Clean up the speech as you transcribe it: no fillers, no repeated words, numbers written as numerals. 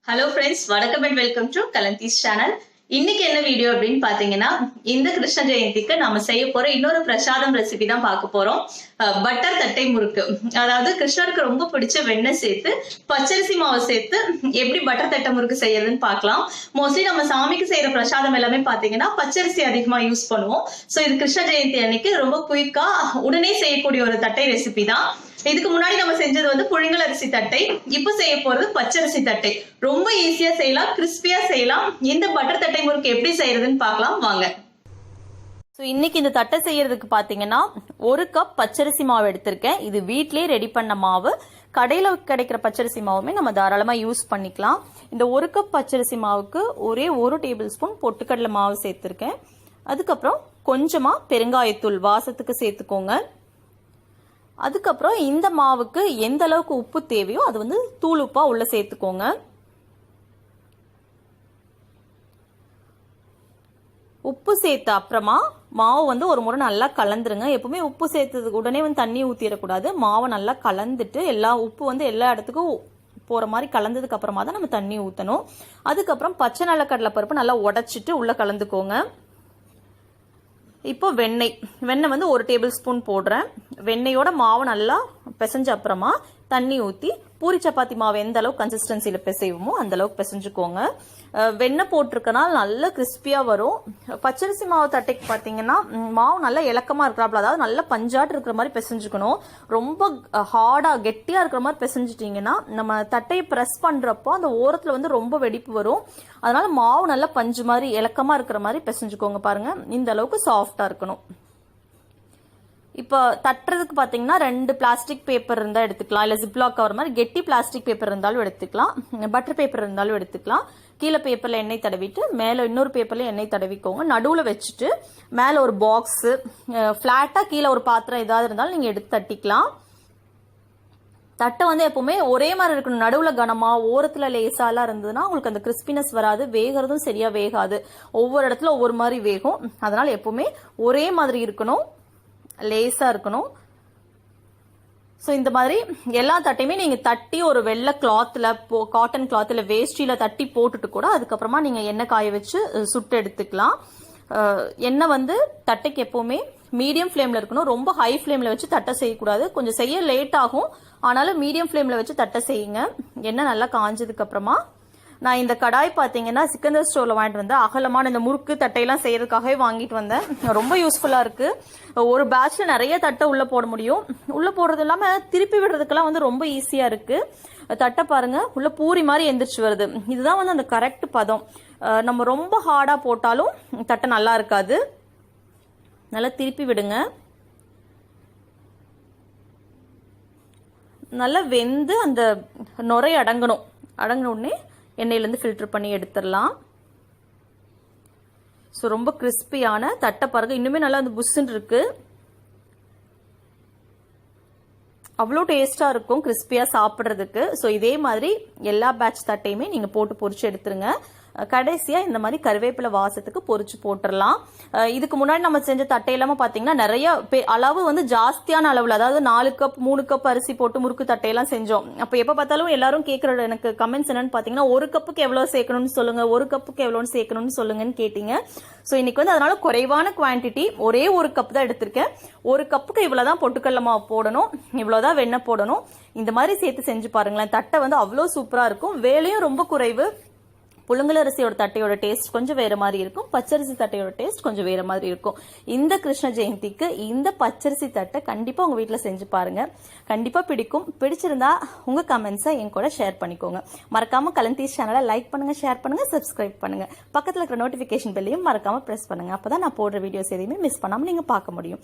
Hello friends, welcome and welcome to Kalanti's channel. இன்னைக்கு என்ன video அப்படின்னு பாத்தீங்கன்னா இந்த கிருஷ்ண ஜெயந்திக்கு நாம செய்ய போற இன்னொரு பிரசாதம் ரெசிபி தான் பார்க்க போறோம். பட்டர் தட்டை முறுக்கு. அதாவது கிருஷ்ணருக்கு ரொம்ப பிடிச்ச வெண்ணெய் சேர்த்து பச்சரிசி மாவு சேர்த்து எப்படி பட்டர் தட்டை முறுக்கு செய்யறதுன்னு பார்க்கலாம். மோஸ்ட்லி நம்ம சாமிக்கு செய்யற பிரசாதம் எல்லாமே பாத்தீங்கன்னா பச்சரிசி அதிகமா யூஸ் பண்ணுவோம். சோ இது கிருஷ்ண ஜெயந்தி அன்னைக்கு ரொம்ப குயிக்கா உடனே செய்யக்கூடிய ஒரு தட்டை ரெசிபி தான். இதுக்கு முன்னாடி நம்ம செஞ்சது வந்து புழுங்கல் அரிசி தட்டை, இப்ப செய்ய போறது பச்சரிசி தட்டை. ரொம்ப ஈஸியா செய்யலாம், கிறிஸ்பியா செய்யலாம். இந்த பட்டர் தட்டை முறுக்கு எப்படி செய்யறதுன்னு பார்க்கலாம் வாங்க. இன்னைக்கு இந்த தட்டை செய்யறதுக்கு பாத்தீங்கன்னா 1 கப் பச்சரிசி மாவு எடுத்திருக்கேன். இது வீட்லயே ரெடி பண்ண மாவு. கடையில கிடைக்கிற பச்சரிசி மாவுமே நம்ம தாராளமா யூஸ் பண்ணிக்கலாம். இந்த 1 கப் பச்சரிசி மாவுக்கு ஒரே 1 டேபிள் ஸ்பூன் பொட்டுக்கடலை மாவு சேர்த்திருக்கேன். அதுக்கப்புறம் கொஞ்சமா பெருங்காயத்தூள் வாசத்துக்கு சேர்த்துக்கோங்க. அதுக்கப்புறம் இந்த மாவுக்கு எந்த அளவுக்கு உப்பு தேவையோ அது வந்து தூள் உப்பா உள்ள சேர்த்துக்கோங்க. உப்பு சேர்த்த அப்புறமா மாவு வந்து ஒரு முறை நல்லா கலந்துருங்க. எப்பவுமே உப்பு சேர்த்ததுக்கு உடனே வந்து தண்ணி ஊத்திடக்கூடாது. மாவை நல்லா கலந்துட்டு உப்பு வந்து எல்லா இடத்துக்கும் போற மாதிரி கலந்ததுக்கு அப்புறமா தான் நம்ம தண்ணி ஊத்தணும். அதுக்கப்புறம் பச்சை நிலக்கடலை பருப்பு நல்லா உடைச்சிட்டு உள்ள கலந்துக்கோங்க. இப்போ வெண்ணெய் வந்து 1 டேபிள் ஸ்பூன் போடுறேன். வெண்ணெயோட மாவு நல்லா பிசைஞ்ச அப்புறமா தண்ணி ஊத்தி பூரி சப்பாத்தி மாவு எந்த அளவுக்கு கன்சிஸ்டன்சில பிசைவோமோ அந்த அளவுக்கு பிசைஞ்சுக்கோங்க. வெண்ணெய் போட்டிருக்கனால நல்லா கிறிஸ்பியா வரும். பச்சரிசி மாவு தட்டைக்கு பாத்தீங்கன்னா மாவு நல்லா இலக்கமா இருக்கிறாப்ல, அதாவது நல்லா பஞ்சாட்டு இருக்கிற மாதிரி பிசைஞ்சுக்கணும். ரொம்ப ஹார்டா கெட்டியா இருக்கிற மாதிரி பிசைஞ்சிட்டீங்கன்னா நம்ம தட்டையை பிரஸ் பண்றப்போ அந்த ஓரத்துல வந்து ரொம்ப வெடிப்பு வரும். அதனால மாவு நல்லா பஞ்சு மாதிரி இலக்கமா இருக்கிற மாதிரி பிசைஞ்சுக்கோங்க. பாருங்க, இந்த அளவுக்கு சாஃப்டா இருக்கணும். இப்போ தட்டுறதுக்கு பாத்தீங்கன்னா 2 பிளாஸ்டிக் பேப்பர் இருந்தா எடுத்துக்கலாம், இல்ல ஜிப்லாக் கவர் மாதிரி கெட்டி பிளாஸ்டிக் பேப்பர் இருந்தாலும் எடுத்துக்கலாம், பட்டர் பேப்பர் இருந்தாலும் எடுத்துக்கலாம். கீழே பேப்பர்ல எண்ணெய் தடவிட்டு மேல இன்னொரு பேப்பர்ல எண்ணெய் தடவிக்கோங்க. நடுவுல வச்சுட்டு மேல ஒரு பாக்ஸ், பிளாட்டா கீழே ஒரு பாத்திரம் ஏதாவது இருந்தாலும் நீங்க எடுத்து தட்டிக்கலாம். தட்டை வந்து எப்பவுமே ஒரே மாதிரி இருக்கணும். நடுவுல கனமா ஓரத்துல லேசாலாம் இருந்ததுன்னா உங்களுக்கு அந்த கிறிஸ்பினஸ் வராது, வேகிறதும் சரியா வேகாது. ஒவ்வொரு இடத்துல ஒவ்வொரு மாதிரி வேகும். அதனால எப்பவுமே ஒரே மாதிரி இருக்கணும், லேசா இருக்கணும். சோ இந்த மாதிரி எல்லா தட்டையுமே நீங்க தட்டி ஒரு வெள்ளை கிளாத்ல, காட்டன் கிளாத்ல, வேஷ்டியில தட்டி போட்டுட்டு கூட அதுக்கப்புறமா நீங்க எண்ணெய் காய வச்சு சுட்டு எடுத்துக்கலாம். எண்ணெய் வந்து தட்டைக்கு எப்பவுமே மீடியம் ஃபிளேம்ல இருக்கணும். ரொம்ப ஹை ஃபிளேம்ல வச்சு தட்டை செய்யக்கூடாது. கொஞ்சம் செய்ய லேட் ஆகும், ஆனாலும் மீடியம் ஃபிளேம்ல வச்சு தட்டை செய்யுங்க. எண்ணெய் நல்லா காஞ்சதுக்கு அப்புறமா நான் இந்த கடாய் பாத்தீங்கன்னா சிக்கந்தர் ஸ்டோர்ல வாங்கிட்டு வந்தேன். அகலமான இந்த முறுக்கு தட்டையெல்லாம் செய்யறதுக்காகவே வாங்கிட்டு வந்தேன். ரொம்ப யூஸ்ஃபுல்லா இருக்கு. ஒரு பேட்ச்ல நிறைய தட்டை உள்ள போட முடியும். உள்ள போடுறது இல்லாம திருப்பி விடுறதுக்கெல்லாம் வந்து ரொம்ப ஈஸியா இருக்கு. தட்டை பாருங்க, உள்ள பூரி மாதிரி எந்திரிச்சு வருது. இதுதான் வந்து அந்த கரெக்ட் பதம். நம்ம ரொம்ப ஹார்டா போட்டாலும் தட்டை நல்லா இருக்காது. நல்லா திருப்பி விடுங்க. நல்லா வெந்து அந்த நுரை அடங்கணும். அடங்கின உடனே எண்ணெயில இருந்து ஃபில்டர் பண்ணி எடுத்துடலாம். ஸோ ரொம்ப கிறிஸ்பியான தட்டை பாருங்க, இன்னுமே நல்லா அந்த புஷ்ஷுன்னு இருக்கு. அவ்வளோ டேஸ்டா இருக்கும் கிறிஸ்பியா சாப்பிட்றதுக்கு. ஸோ இதே மாதிரி எல்லா பேட்ச் தட்டையுமே நீங்க போட்டு பொரிச்சு எடுத்துருங்க. கடைசியா இந்த மாதிரி கருவேப்பிலை வாசத்துக்கு பொரிச்சு போட்டுடலாம். இதுக்கு முன்னாடி நம்ம செஞ்ச தட்டை எல்லாமே பாத்தீங்கன்னா நிறைய அளவு வந்து ஜாஸ்தியான அளவுல, அதாவது 4 கப் 3 கப் அரிசி போட்டு முறுக்கு தட்டையெல்லாம் செஞ்சோம். அப்ப எப்ப பார்த்தாலும் எல்லாரும் கேட்கற எனக்கு கமெண்ட்ஸ் என்னன்னு பாத்தீங்கன்னா 1 கப்புக்கு எவ்வளவு சேர்க்கணும்னு சொல்லுங்க, 1 கப்புக்கு எவ்வளவுன்னு சேர்க்கணும்னு சொல்லுங்கன்னு கேட்டீங்க. சோ இன்னைக்கு வந்து அதனால குறைவான குவான்டிட்டி, ஒரே 1 கப் தான் எடுத்திருக்கேன். 1 கப்புக்கு இவ்வளவுதான் பொட்டுக்கடலை மாவு போடணும், இவ்வளவுதான் வெண்ணெய் போடணும். இந்த மாதிரி சேர்த்து செஞ்சு பாருங்களேன். தட்டை வந்து அவ்வளவு சூப்பரா இருக்கும். வேலையும் ரொம்ப குறைவு. புழுங்கல் அரிசியோட தட்டையோட டேஸ்ட் கொஞ்சம் வேற மாதிரி இருக்கும், பச்சரிசி தட்டையோட டேஸ்ட் கொஞ்சம் வேற மாதிரி இருக்கும். இந்த கிருஷ்ண ஜெயந்திக்கு இந்த பச்சரிசி தட்டை கண்டிப்பா உங்க வீட்டுல செஞ்சு பாருங்க, கண்டிப்பா பிடிக்கும். பிடிச்சிருந்தா உங்க கமெண்ட்ஸை என் கூட ஷேர் பண்ணிக்கோங்க. மறக்காம கலந்தீஸ் சேனலை லைக் பண்ணுங்க, ஷேர் பண்ணுங்க, சப்ஸ்கிரைப் பண்ணுங்க. பக்கத்துல இருக்கிற நோட்டிபிகேஷன் பெல்லையும் மறக்காம பிரஸ் பண்ணுங்க. அப்பதான் நான் போடுற வீடியோஸ் எதையுமே மிஸ் பண்ணாம நீங்க பார்க்க முடியும்.